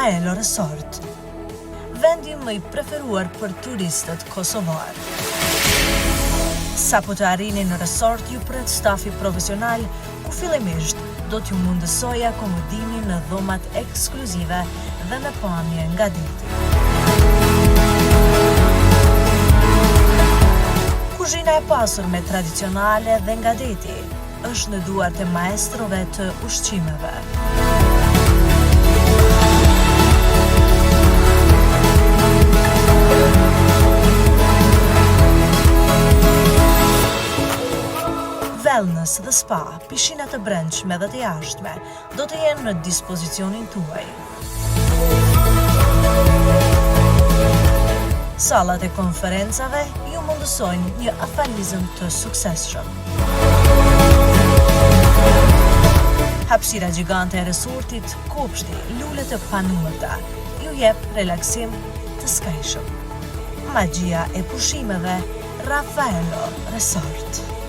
Rafaelo Resort, vendi më i preferuar për turistët kosovar. Sa po të arrini në resort ju pret stafi profesional, ku fillimisht do t'ju mundësoj akomodimin në dhomat ekskluzive dhe me pamje nga deti. Kuzhina e pasur me tradicionale dhe nga deti është në duart e maestrove të ushqimeve. Wellness dhe spa, pishinat të brendshme dhe të jashtme do të jenë në dispozicionin tuaj. Sallat e konferencave ju mundësojnë një afalizëm të suksesshëm. Hapësira gjigante e resortit, kopshti, lulet e panumërta, ju jep relaksim të skajshëm. Magjia e pushimeve, Rafaelo Resort.